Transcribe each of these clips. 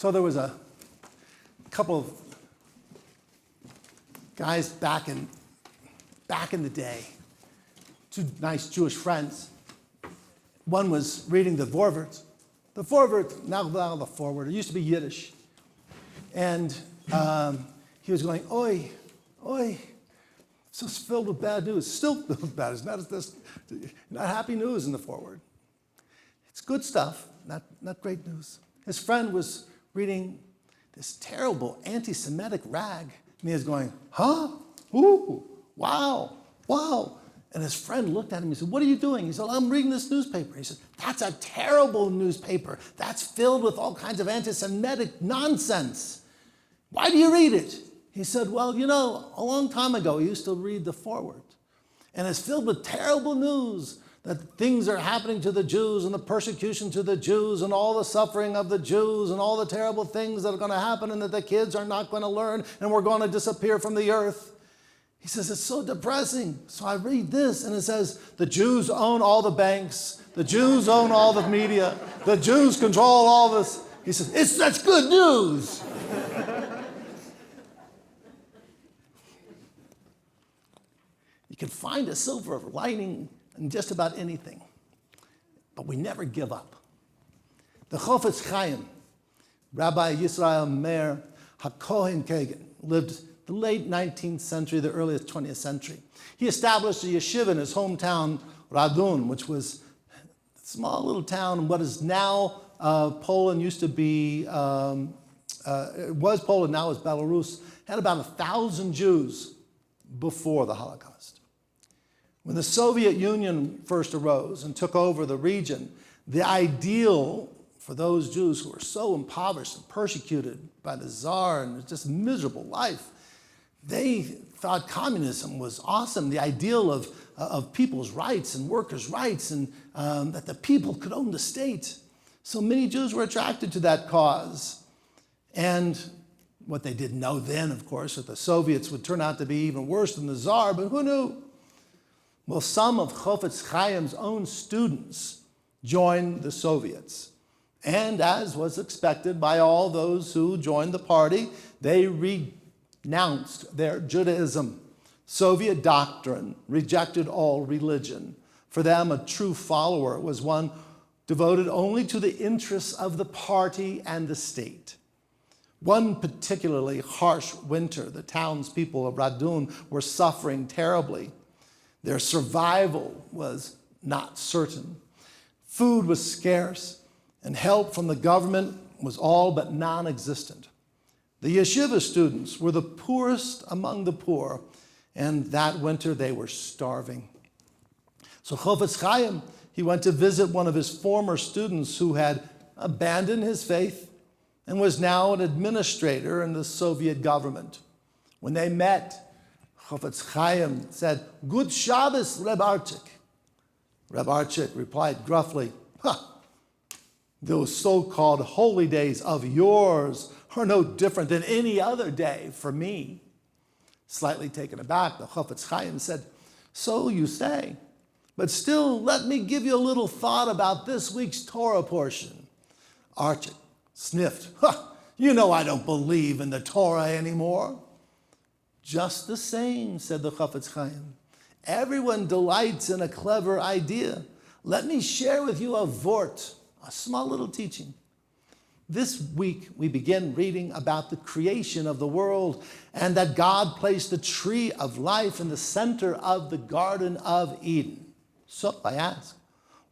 So there was a couple of guys back in the day, two nice Jewish friends. One was reading the Vorwort. The Vorwort, now the forward, it used to be Yiddish. And he was going, oi, oi, so it's filled with bad news. Still filled with bad news. Not happy news in the forward. It's good stuff, not great news. His friend was reading this terrible anti-Semitic rag. And he was going, huh? Ooh, wow, wow. And his friend looked at him and he said, what are you doing? He said, I'm reading this newspaper. He said, that's a terrible newspaper. That's filled with all kinds of anti-Semitic nonsense. Why do you read it? He said, well, you know, a long time ago, I used to read the foreword. And it's filled with terrible news that things are happening to the Jews and the persecution to the Jews and all the suffering of the Jews and all the terrible things that are going to happen and that the kids are not going to learn and we're going to disappear from the earth. He says, it's so depressing. So I read this and it says, the Jews own all the banks. The Jews own all the media. The Jews control all this. He says, that's good news. You can find a silver lining in just about anything, but we never give up. The Chofetz Chaim, Rabbi Yisrael Meir HaKohen Kagan, lived the late 19th century, the earliest 20th century. He established a yeshiva in his hometown, Radun, which was a small little town in what is now Poland, used to be, it was Poland, now it's Belarus, had about 1,000 Jews before the Holocaust. When the Soviet Union first arose and took over the region, the ideal for those Jews who were so impoverished and persecuted by the Tsar and just a miserable life, they thought communism was awesome, the ideal of people's rights and workers' rights, and that the people could own the state. So many Jews were attracted to that cause. And what they didn't know then, of course, that the Soviets would turn out to be even worse than the Tsar, but who knew? Well, some of Chofetz Chaim's own students joined the Soviets. And as was expected by all those who joined the party, they renounced their Judaism. Soviet doctrine rejected all religion. For them, a true follower was one devoted only to the interests of the party and the state. One particularly harsh winter, the townspeople of Radun were suffering terribly. Their survival was not certain. Food was scarce, and help from the government was all but non-existent. The yeshiva students were the poorest among the poor, and that winter they were starving. So Chofetz Chaim, he went to visit one of his former students who had abandoned his faith and was now an administrator in the Soviet government. When they met, Chofetz Chaim said, "Good Shabbos, Reb Archik." Reb Archik replied gruffly, "Those so-called holy days of yours are no different than any other day for me." Slightly taken aback, the Chofetz Chaim said, "So you say, but still let me give you a little thought about this week's Torah portion." Archik sniffed, "You know I don't believe in the Torah anymore." "Just the same," said the Chofetz Chaim, "everyone delights in a clever idea. Let me share with you a vort, a small little teaching. This week we begin reading about the creation of the world and that God placed the tree of life in the center of the Garden of Eden. So I ask,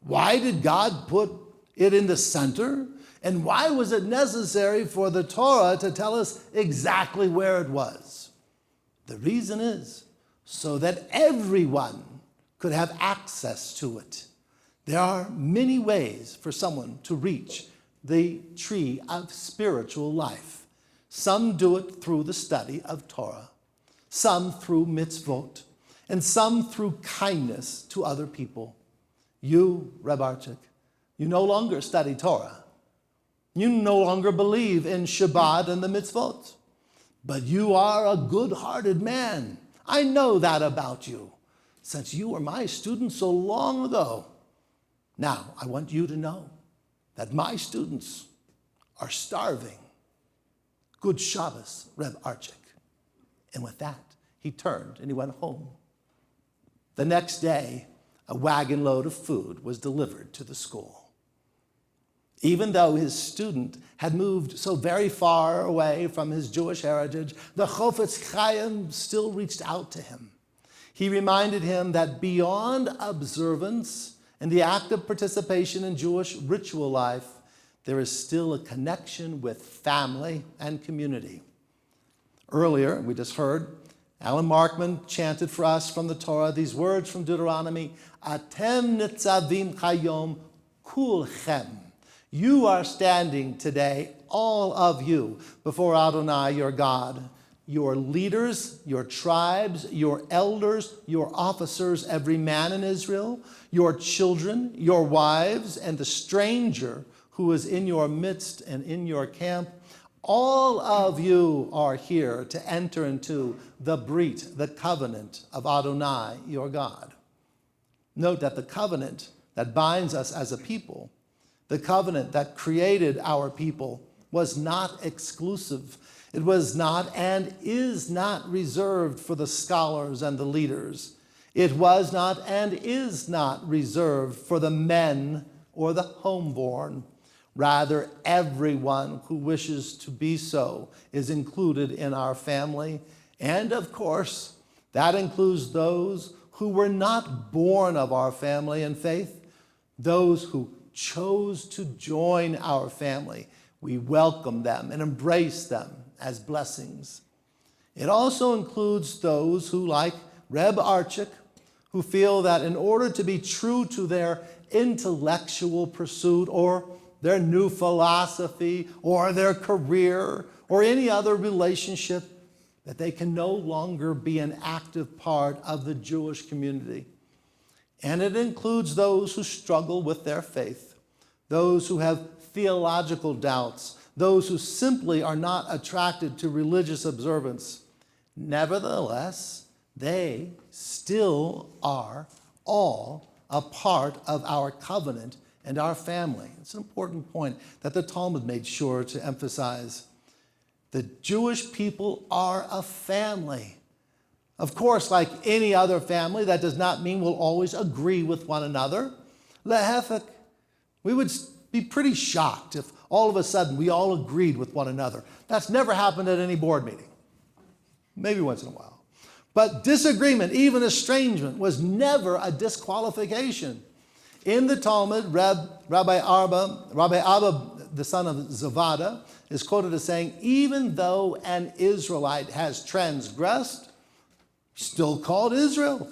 why did God put it in the center? And why was it necessary for the Torah to tell us exactly where it was? The reason is so that everyone could have access to it. There are many ways for someone to reach the tree of spiritual life. Some do it through the study of Torah, some through mitzvot, and some through kindness to other people. You, Reb Archik, you no longer study Torah. You no longer believe in Shabbat and the mitzvot. But you are a good-hearted man. I know that about you, since you were my student so long ago. Now, I want you to know that my students are starving. Good Shabbos, Reb Archik. And with that, he turned and he went home. The next day, a wagon load of food was delivered to the school. Even though his student had moved so very far away from his Jewish heritage, the Chofetz Chaim still reached out to him. He reminded him that beyond observance and the active participation in Jewish ritual life, there is still a connection with family and community. Earlier, we just heard, Alan Markman chanted for us from the Torah these words from Deuteronomy, Atem nitzavim chayom kulchem. You are standing today, all of you, before Adonai, your God. Your leaders, your tribes, your elders, your officers, every man in Israel, your children, your wives, and the stranger who is in your midst and in your camp. All of you are here to enter into the brit, the covenant of Adonai, your God. Note that the covenant that binds us as a people, the covenant that created our people, was not exclusive. It was not and is not reserved for the scholars and the leaders. It was not and is not reserved for the men or the homeborn. Rather, everyone who wishes to be so is included in our family. And of course, that includes those who were not born of our family in faith, those who chose to join our family. We welcome them and embrace them as blessings. It also includes those who, like Reb Archik, who feel that in order to be true to their intellectual pursuit or their new philosophy or their career or any other relationship, that they can no longer be an active part of the Jewish community. And it includes those who struggle with their faith, those who have theological doubts, those who simply are not attracted to religious observance. Nevertheless, they still are all a part of our covenant and our family. It's an important point that the Talmud made sure to emphasize. The Jewish people are a family. Of course, like any other family, that does not mean we'll always agree with one another. Lehefek, we would be pretty shocked if all of a sudden we all agreed with one another. That's never happened at any board meeting. Maybe once in a while. But disagreement, even estrangement, was never a disqualification. In the Talmud, Rabbi Abba, the son of Zavada, is quoted as saying, even though an Israelite has transgressed, still called Israel.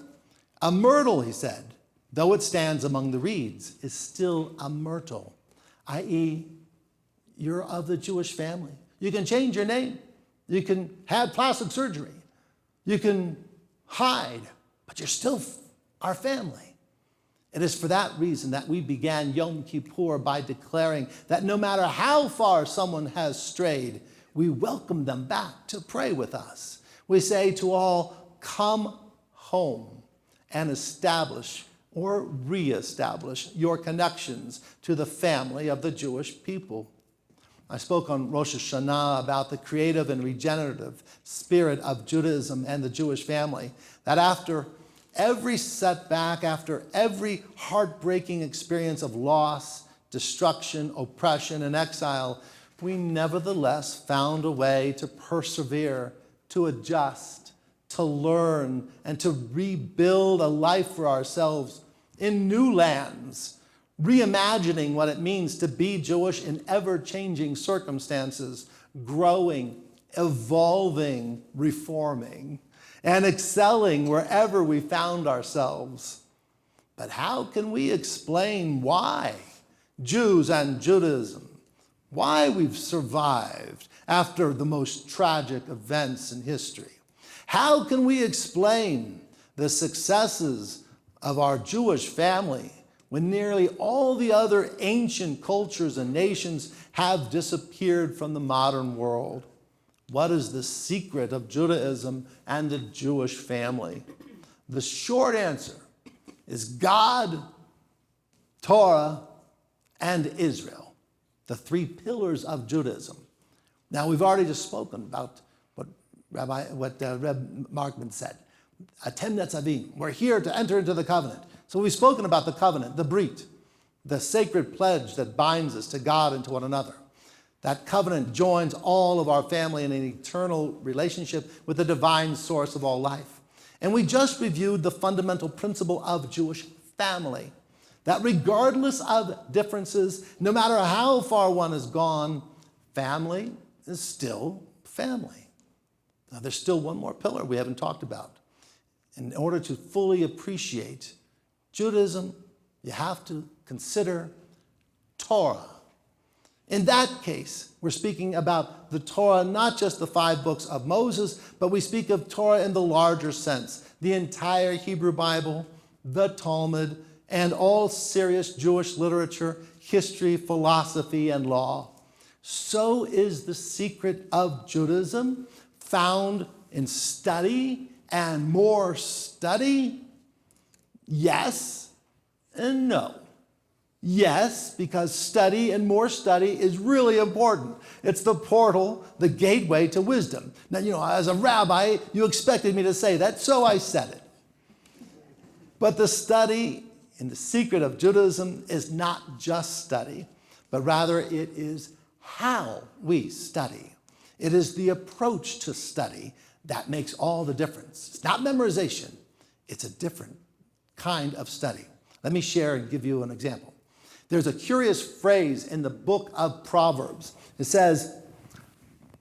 A myrtle, he said, though it stands among the reeds, is still a myrtle, i.e., you're of the Jewish family. You can change your name. You can have plastic surgery. You can hide, but you're still our family. It is for that reason that we began Yom Kippur by declaring that no matter how far someone has strayed, we welcome them back to pray with us. We say to all, come home and establish or reestablish your connections to the family of the Jewish people. I spoke on Rosh Hashanah about the creative and regenerative spirit of Judaism and the Jewish family, that after every setback, after every heartbreaking experience of loss, destruction, oppression, and exile, we nevertheless found a way to persevere, to adjust, to learn, and to rebuild a life for ourselves in new lands, reimagining what it means to be Jewish in ever-changing circumstances, growing, evolving, reforming, and excelling wherever we found ourselves. But how can we explain why Jews and Judaism, why we've survived after the most tragic events in history? How can we explain the successes of our Jewish family when nearly all the other ancient cultures and nations have disappeared from the modern world? What is the secret of Judaism and the Jewish family? The short answer is God, Torah, and Israel, the three pillars of Judaism. Now, we've already just spoken about what Reb Markman said. Atem netzavim. We're here to enter into the covenant. So we've spoken about the covenant, the brit, the sacred pledge that binds us to God and to one another. That covenant joins all of our family in an eternal relationship with the divine source of all life. And we just reviewed the fundamental principle of Jewish family, that regardless of differences, no matter how far one has gone, family is still family. Now, there's still one more pillar we haven't talked about. In order to fully appreciate Judaism, you have to consider Torah. In that case, we're speaking about the Torah, not just the 5 books of Moses, but we speak of Torah in the larger sense, the entire Hebrew Bible, the Talmud, and all serious Jewish literature, history, philosophy, and law. So is the secret of Judaism found in study and more study? Yes and no. Yes, because study and more study is really important. It's the portal, the gateway to wisdom. Now, as a rabbi, you expected me to say that, so I said it. But the study in the secret of Judaism is not just study, but rather it is how we study. It is the approach to study that makes all the difference. It's not memorization. It's a different kind of study. Let me share and give you an example. There's a curious phrase in the book of Proverbs. It says,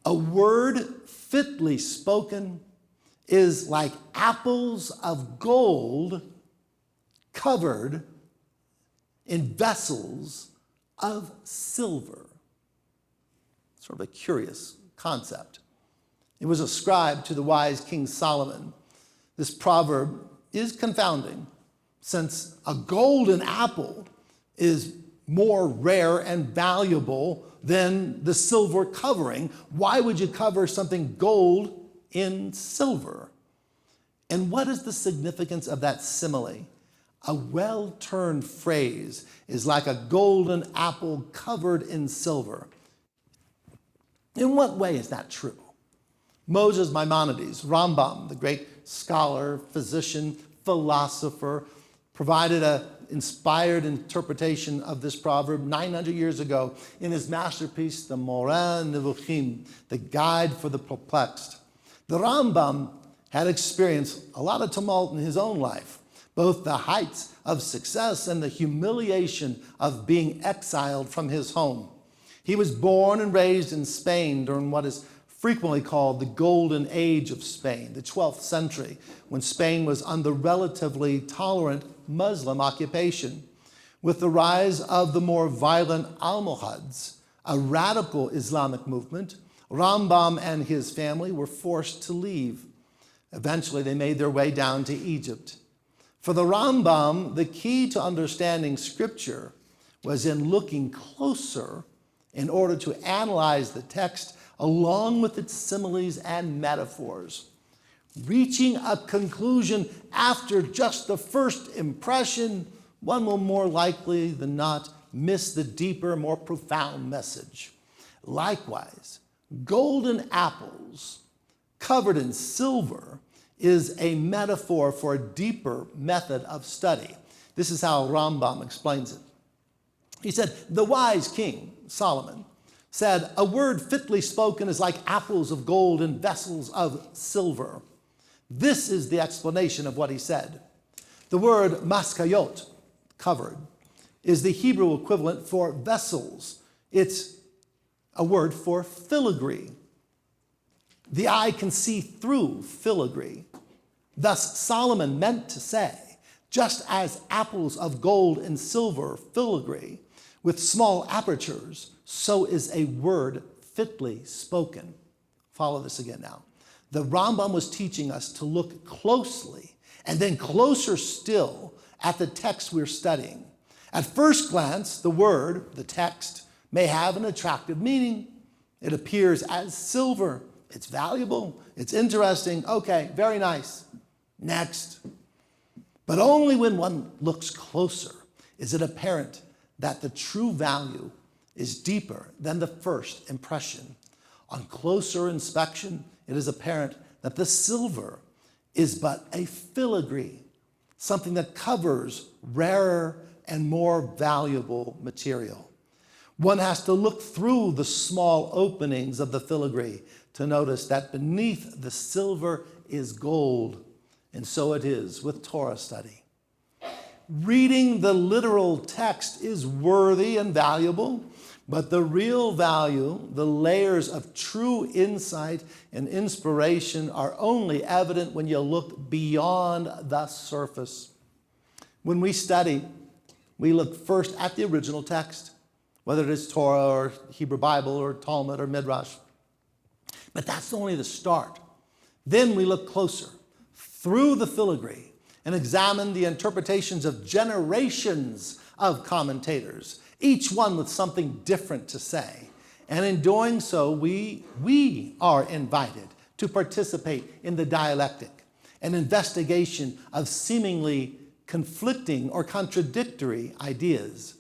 "A word fitly spoken is like apples of gold covered in vessels of silver." Sort of a curious concept. It was ascribed to the wise King Solomon. This proverb is confounding, since a golden apple is more rare and valuable than the silver covering. Why would you cover something gold in silver? And what is the significance of that simile? A well-turned phrase is like a golden apple covered in silver. In what way is that true? Moses Maimonides, Rambam, the great scholar, physician, philosopher, provided an inspired interpretation of this proverb 900 years ago in his masterpiece, the Moreh Nevuchim, the Guide for the Perplexed. The Rambam had experienced a lot of tumult in his own life, both the heights of success and the humiliation of being exiled from his home. He was born and raised in Spain during what is frequently called the Golden Age of Spain, the 12th century, when Spain was under relatively tolerant Muslim occupation. With the rise of the more violent Almohads, a radical Islamic movement, Rambam and his family were forced to leave. Eventually, they made their way down to Egypt. For the Rambam, the key to understanding Scripture was in looking closer in order to analyze the text along with its similes and metaphors. Reaching a conclusion after just the first impression, one will more likely than not miss the deeper, more profound message. Likewise, golden apples covered in silver is a metaphor for a deeper method of study. This is how Rambam explains it. He said, the wise king, Solomon, said, "A word fitly spoken is like apples of gold in vessels of silver." This is the explanation of what he said. The word maskayot, covered, is the Hebrew equivalent for vessels. It's a word for filigree. The eye can see through filigree. Thus, Solomon meant to say, just as apples of gold and silver filigree with small apertures, so is a word fitly spoken. Follow this again now. The Rambam was teaching us to look closely and then closer still at the text we're studying. At first glance, the word, the text, may have an attractive meaning. It appears as silver. It's valuable. It's interesting. Okay, very nice. Next. But only when one looks closer is it apparent that the true value is deeper than the first impression. On closer inspection, it is apparent that the silver is but a filigree, something that covers rarer and more valuable material. One has to look through the small openings of the filigree to notice that beneath the silver is gold, and so it is with Torah study. Reading the literal text is worthy and valuable, but the real value, the layers of true insight and inspiration, are only evident when you look beyond the surface. When we study, we look first at the original text, whether it is Torah or Hebrew Bible or Talmud or Midrash. But that's only the start. Then we look closer through the filigree and examine the interpretations of generations of commentators, each one with something different to say. And in doing so, we are invited to participate in the dialectic, an investigation of seemingly conflicting or contradictory ideas.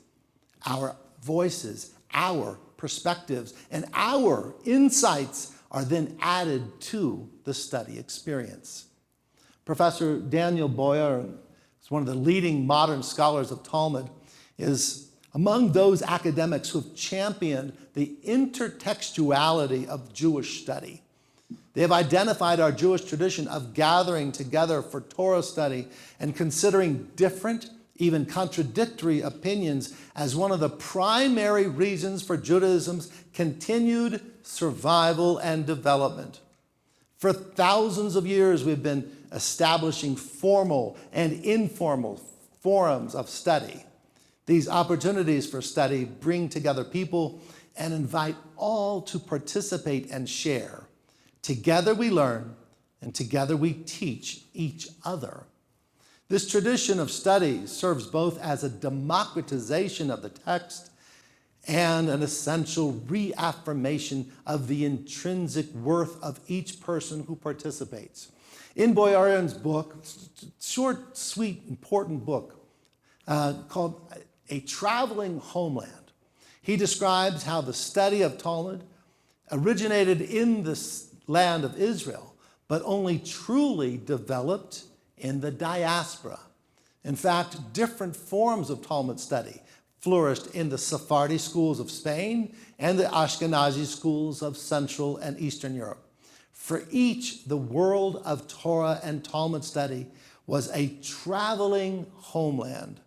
Our voices, our perspectives, and our insights are then added to the study experience. Professor Daniel Boyer, who's one of the leading modern scholars of Talmud, is among those academics who have championed the intertextuality of Jewish study. They have identified our Jewish tradition of gathering together for Torah study and considering different, even contradictory opinions as one of the primary reasons for Judaism's continued survival and development. For thousands of years, we've been establishing formal and informal forums of study. These opportunities for study bring together people and invite all to participate and share. Together we learn, and together we teach each other. This tradition of study serves both as a democratization of the text and an essential reaffirmation of the intrinsic worth of each person who participates. In Boyarin's book, short, sweet, important book called A Traveling Homeland, he describes how the study of Talmud originated in the land of Israel, but only truly developed in the diaspora. In fact, different forms of Talmud study flourished in the Sephardi schools of Spain and the Ashkenazi schools of Central and Eastern Europe. For each, the world of Torah and Talmud study was a traveling homeland,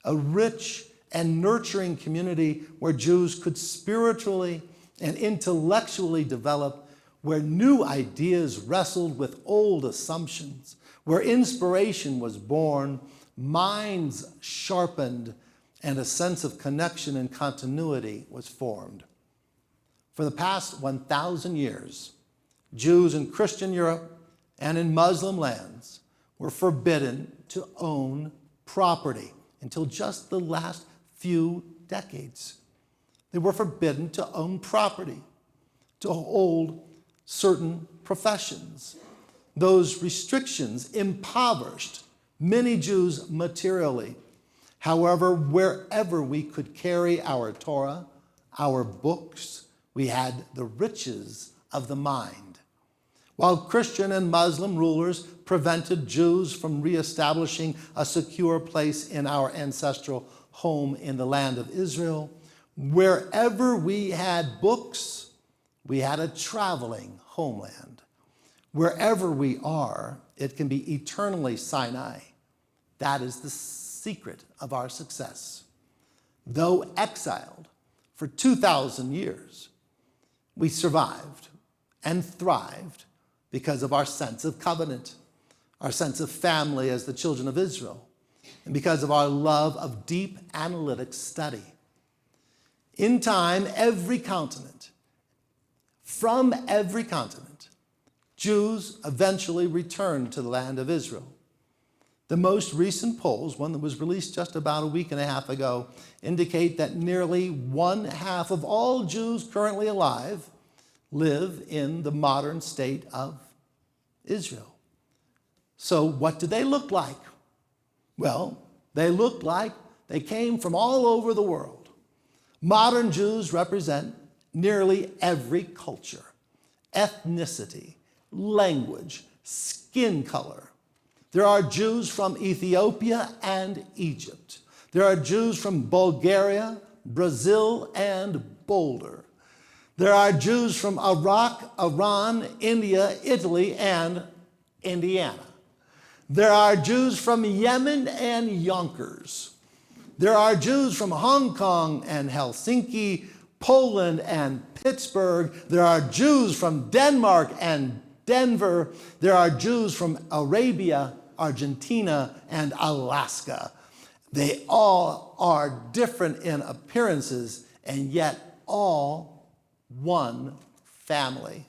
a rich and nurturing community where Jews could spiritually and intellectually develop, where new ideas wrestled with old assumptions, where inspiration was born, minds sharpened, and a sense of connection and continuity was formed. For the past 1,000 years, Jews in Christian Europe and in Muslim lands were forbidden to own property until just the last few decades. They were forbidden to own property, to hold certain professions. Those restrictions impoverished many Jews materially. However, wherever we could carry our Torah, our books, we had the riches of the mind. While Christian and Muslim rulers prevented Jews from reestablishing a secure place in our ancestral home in the land of Israel, wherever we had books, we had a traveling homeland. Wherever we are, it can be eternally Sinai. That is the secret of our success. Though exiled for 2,000 years, we survived and thrived because of our sense of covenant, our sense of family as the children of Israel, and because of our love of deep analytic study. In time, from every continent, Jews eventually returned to the land of Israel. The most recent polls, one that was released just about a week and a half ago, indicate that nearly 1/2 of all Jews currently alive live in the modern state of Israel. So what do they look like? Well, they look like they came from all over the world. Modern Jews represent nearly every culture, ethnicity, language, skin color. There are Jews from Ethiopia and Egypt. There are Jews from Bulgaria, Brazil, and Boulder. There are Jews from Iraq, Iran, India, Italy, and Indiana. There are Jews from Yemen and Yonkers. There are Jews from Hong Kong and Helsinki, Poland and Pittsburgh. There are Jews from Denmark and Denver. There are Jews from Arabia, Argentina, and Alaska. They all are different in appearances, and yet all one family.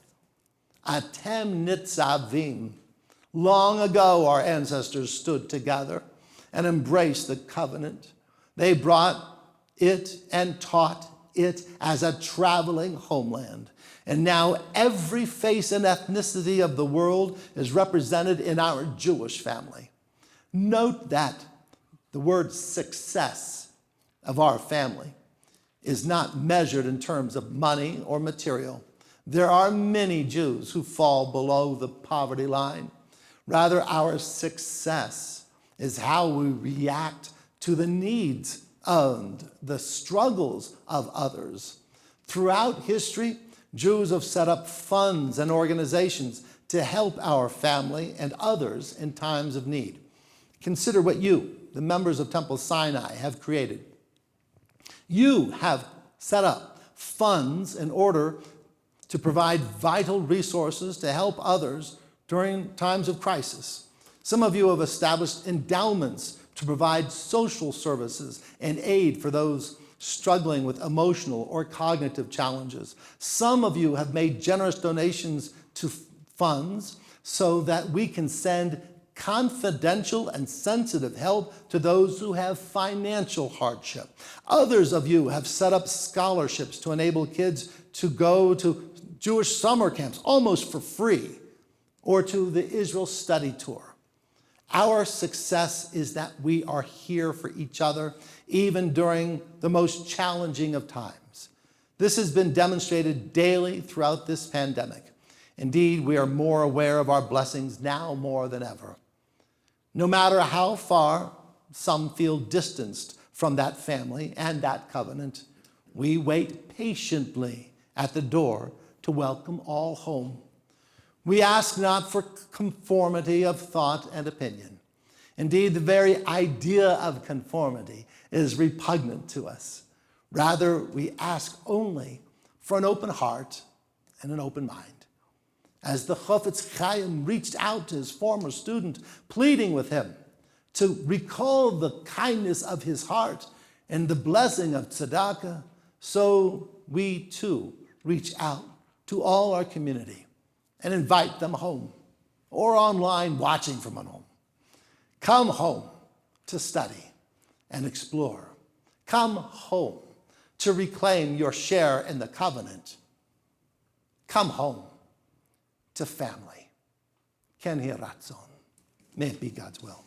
Atem nitzavim. Long ago, our ancestors stood together and embraced the covenant. They brought it and taught it as a traveling homeland. And now every face and ethnicity of the world is represented in our Jewish family. Note that the word success of our family is not measured in terms of money or material. There are many Jews who fall below the poverty line. Rather, our success is how we react to the needs and the struggles of others. Throughout history, Jews have set up funds and organizations to help our family and others in times of need. Consider what you, the members of Temple Sinai, have created. You have set up funds in order to provide vital resources to help others during times of crisis. Some of you have established endowments to provide social services and aid for those struggling with emotional or cognitive challenges. Some of you have made generous donations to funds so that we can send confidential and sensitive help to those who have financial hardship. Others of you have set up scholarships to enable kids to go to Jewish summer camps almost for free, or to the Israel study tour. Our success is that we are here for each other, even during the most challenging of times. This has been demonstrated daily throughout this pandemic. Indeed, we are more aware of our blessings now more than ever. No matter how far some feel distanced from that family and that covenant, we wait patiently at the door to welcome all home. We ask not for conformity of thought and opinion. Indeed, the very idea of conformity is repugnant to us. Rather, we ask only for an open heart and an open mind. As the Chofetz Chaim reached out to his former student, pleading with him to recall the kindness of his heart and the blessing of tzedakah, so we too reach out to all our community and invite them home, or online watching from home. Come home to study and explore. Come home to reclaim your share in the covenant. Come home to family. Ken hi ratzon. May it be God's will.